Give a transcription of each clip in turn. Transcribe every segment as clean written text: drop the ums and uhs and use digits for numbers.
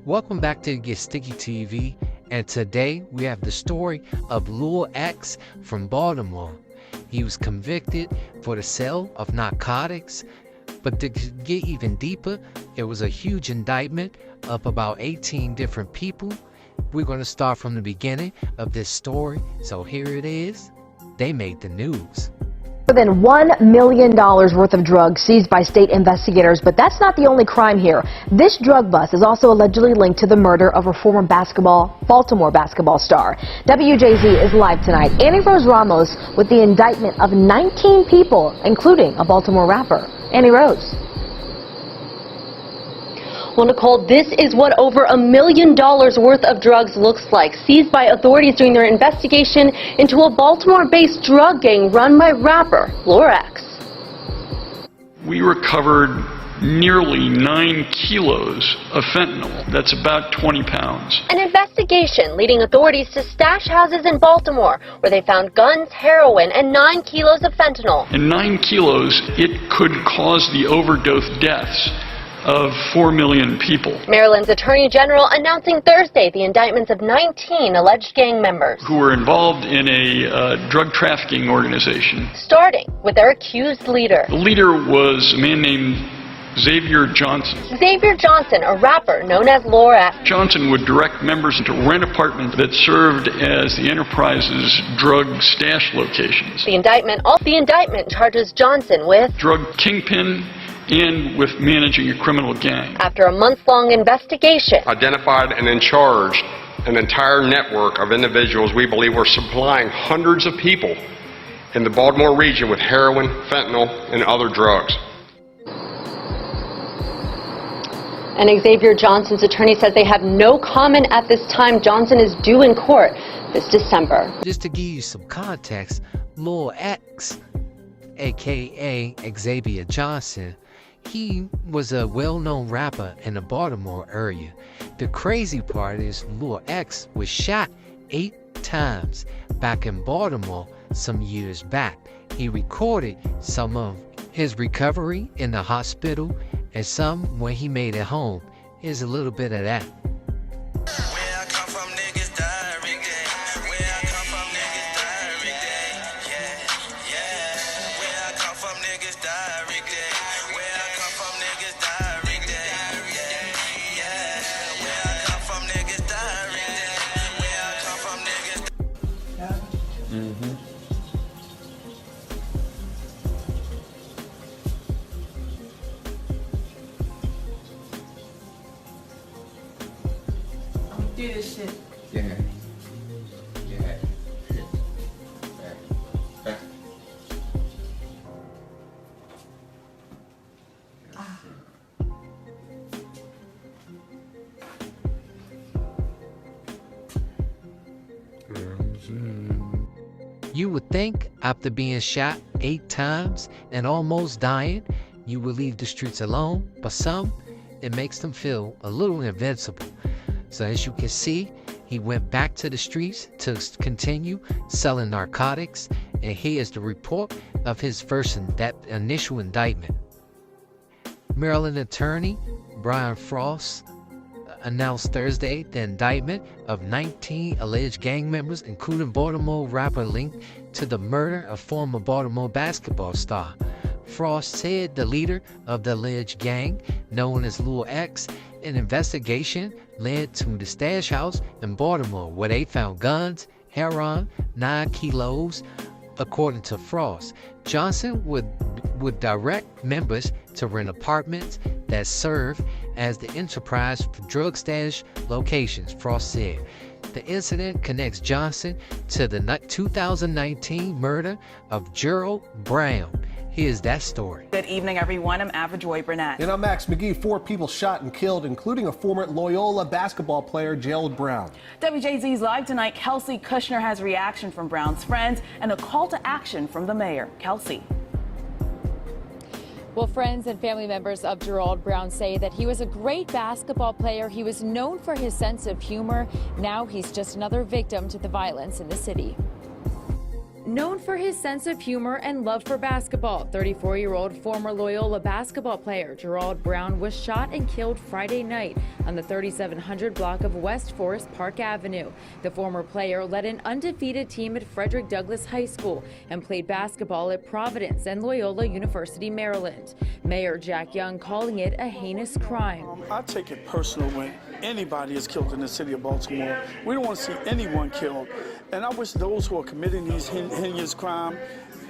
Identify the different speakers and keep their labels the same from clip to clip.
Speaker 1: Welcome back to Get Sticky TV, and today we have the story of LOR X from Baltimore. He was convicted for the sale of narcotics, but to get even deeper, it was a huge indictment of about 18 different people. We're going to start from the beginning of this story, so here it is. They made the news.
Speaker 2: More than $1 million worth of drugs seized by state investigators, but that's not the only crime here. This drug bust is also allegedly linked to the murder of a former Baltimore basketball star. WJZ is live tonight. Annie Rose Ramos with the indictment of 19 people, including a Baltimore rapper. Annie Rose.
Speaker 3: Well, Nicole, this is what over $1 million worth of drugs looks like, seized by authorities during their investigation into a Baltimore-based drug gang run by rapper LOR X.
Speaker 4: We recovered nearly 9 kilos of fentanyl. That's about 20 pounds.
Speaker 3: An investigation leading authorities to stash houses in Baltimore, where they found guns, heroin, and 9 kilos of fentanyl.
Speaker 4: And 9 kilos, it could cause the overdose deaths of 4 million people.
Speaker 3: Maryland's Attorney General announcing Thursday the indictments of 19 alleged gang members
Speaker 4: who were involved in a drug trafficking organization.
Speaker 3: Starting with their accused leader.
Speaker 4: The leader was a man named Xavier Johnson.
Speaker 3: Xavier Johnson, a rapper known as LOR X.
Speaker 4: Johnson would direct members to rent apartments that served as the enterprise's drug stash locations.
Speaker 3: The indictment charges Johnson with
Speaker 4: drug kingpin and with managing a criminal gang.
Speaker 3: After a month-long investigation,
Speaker 5: identified and then charged an entire network of individuals we believe were supplying hundreds of people in the Baltimore region with heroin, fentanyl, and other drugs.
Speaker 3: And Xavier Johnson's attorney says they have no comment at this time. Johnson is due in court this December.
Speaker 1: Just to give you some context, LOR X, aka Xavier Johnson, he was a well-known rapper in the Baltimore area. The crazy part is LOR X was shot 8 times back in Baltimore some years back. He recorded some of his recovery in the hospital and some when he made it home. Here's a little bit of that.
Speaker 6: Do this shit.
Speaker 7: Yeah.
Speaker 1: You would think after being shot 8 times and almost dying, you would leave the streets alone, but some, it makes them feel a little invincible. So as you can see, he went back to the streets to continue selling narcotics, and here's the report of his first initial indictment. Maryland attorney Brian Frost announced Thursday the indictment of 19 alleged gang members, including Baltimore rapper linked to the murder of former Baltimore basketball star. Frost said the leader of the alleged gang, known as LOR X, an investigation led to the stash house in Baltimore where they found guns, heroin, 9 kilos. According to Frost, Johnson would direct members to rent apartments that serve as the enterprise for drug stash locations, Frost said. The incident connects Johnson to the 2019 murder of Gerald Brown. Here's that story.
Speaker 6: Good evening, everyone. I'm Ava Joy Burnett.
Speaker 8: And I'm Max McGee. 4 people shot and killed, including a former Loyola basketball player, Gerald Brown.
Speaker 6: WJZ's live tonight. Kelsey Kushner has reaction from Brown's friends and a call to action from the mayor. Kelsey.
Speaker 9: Well, friends and family members of Gerald Brown say that he was a great basketball player. He was known for his sense of humor. Now he's just another victim to the violence in the city. known for his sense of humor and love for basketball, 34-year-old former Loyola basketball player Gerald Brown was shot and killed Friday night on the 3700 block of West Forest Park Avenue. The former player led an undefeated team at Frederick Douglass High School and played basketball at Providence and Loyola University, Maryland. Mayor Jack Young calling it a heinous crime.
Speaker 7: I take it personal when anybody is killed in the city of Baltimore. We don't want to see anyone killed. And I wish those who are committing these heinous crimes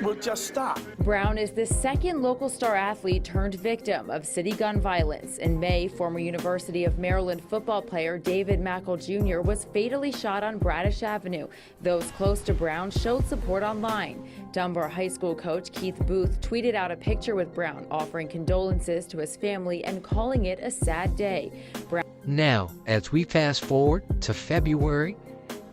Speaker 7: would just stop.
Speaker 9: Brown is the second local star athlete turned victim of city gun violence. In May, former University of Maryland football player David Mackle Jr. was fatally shot on Bradish Avenue. Those close to Brown showed support online. Dunbar High School coach Keith Booth tweeted out a picture with Brown, offering condolences to his family and calling it a sad day.
Speaker 1: Now, as we fast forward to February,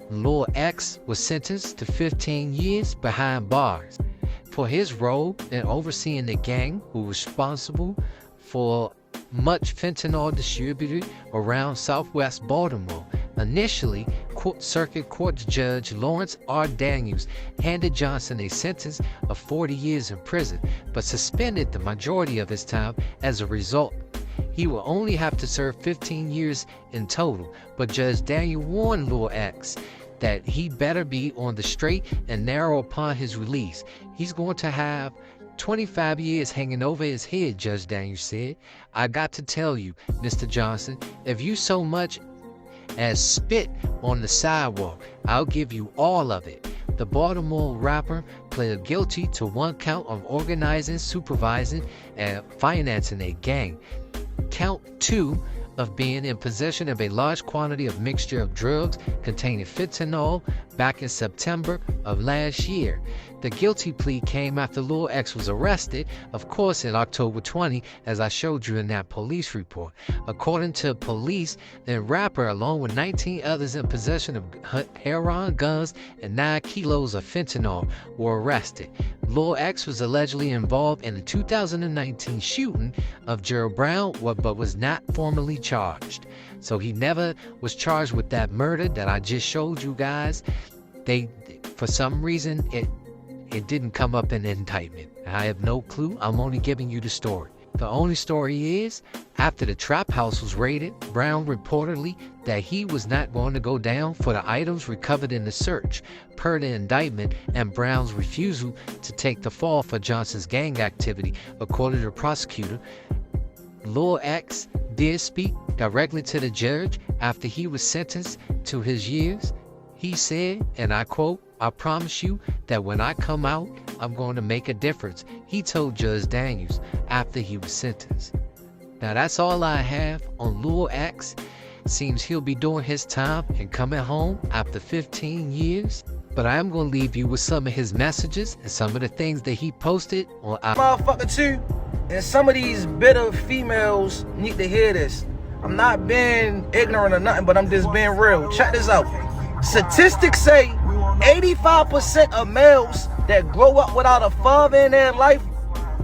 Speaker 1: LOR X was sentenced to 15 years behind bars for his role in overseeing the gang who was responsible for much fentanyl distributed around southwest Baltimore. Initially, Circuit Court Judge Lawrence R. Daniels handed Johnson a sentence of 40 years in prison, but suspended the majority of his time as a result. He will only have to serve 15 years in total, but Judge Daniel warned LOR X that he better be on the straight and narrow upon his release. He's going to have 25 years hanging over his head, Judge Daniels said. I got to tell you, Mr. Johnson, if you so much as spit on the sidewalk, I'll give you all of it. The Baltimore rapper pled guilty to one count of organizing, supervising, and financing a gang. Count 2 of being in possession of a large quantity of mixture of drugs containing fentanyl back in September of last year. The guilty plea came after LOR X was arrested, of course, in October 20, as I showed you in that police report. According to police, the rapper, along with 19 others in possession of heroin, guns, and 9 kilos of fentanyl, were arrested. LOR X was allegedly involved in the 2019 shooting of Gerald Brown, but was not formally charged. So he never was charged with that murder that I just showed you guys. For some reason, it didn't come up in the indictment. I have no clue. I'm only giving you the story. The only story is, after the trap house was raided, Brown reportedly that he was not going to go down for the items recovered in the search, per the indictment, and Brown's refusal to take the fall for Johnson's gang activity. According to the prosecutor, LOR X did speak directly to the judge after he was sentenced to his years. He said, and I quote, "I promise you that when I come out, I'm going to make a difference," he told Judge Daniels after he was sentenced. Now that's all I have on LOR X. Seems he'll be doing his time and coming home after 15 years. But I am going to leave you with some of his messages and some of the things that he posted on
Speaker 10: motherfucker too. And some of these bitter females need to hear this. I'm not being ignorant or nothing, but I'm just being real. Check this out. Statistics say 85% of males that grow up without a father in their life,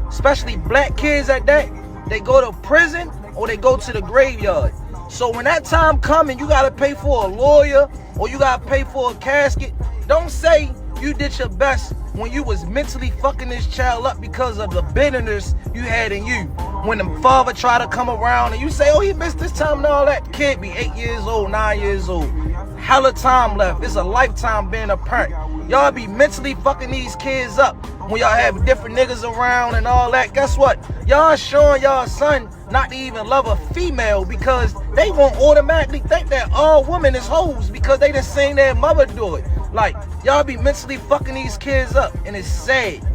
Speaker 10: especially black kids at that, they go to prison or they go to the graveyard. So when that time comes and you gotta pay for a lawyer or you gotta pay for a casket, don't say you did your best when you was mentally fucking this child up because of the bitterness you had in you. When the father try to come around and you say, oh, he missed this time and all that. Kid be 8 years old, 9 years old. Hella time left. It's a lifetime being a parent. Y'all be mentally fucking these kids up when y'all have different niggas around and all that. Guess what? Y'all showing y'all son not to even love a female because they won't automatically think that all women is hoes because they done seen their mother do it. Like, y'all be mentally fucking these kids up and it's sad.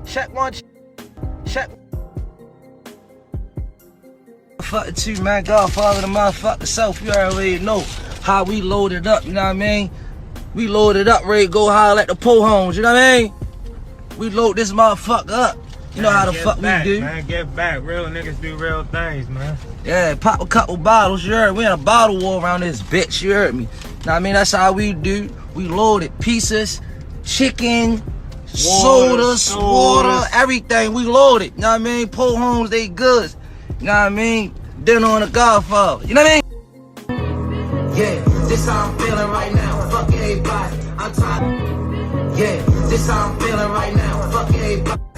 Speaker 10: Check one, check. Fuck it too, man. Godfather the motherfucker self. You already know how we loaded up, you know what I mean? We loaded up, ready to go holler at the pole homes, you know what I mean? We load this motherfucker up. You know how the fuck we do.
Speaker 11: Man, get back. Real niggas do real things, man.
Speaker 10: Yeah, pop a couple bottles, you heard me? We in a bottle war around this bitch, you heard me? Know what I mean? That's how we do. We loaded pieces, chicken, sodas, water, everything. We loaded, you know what I mean? Pole homes, they goods. You know what I mean? Dinner on the Godfather, you know what I mean? Yeah, this how I'm feeling right now. Fuck everybody. I'm tired.
Speaker 12: Yeah, this how I'm feeling right now. Fuck everybody.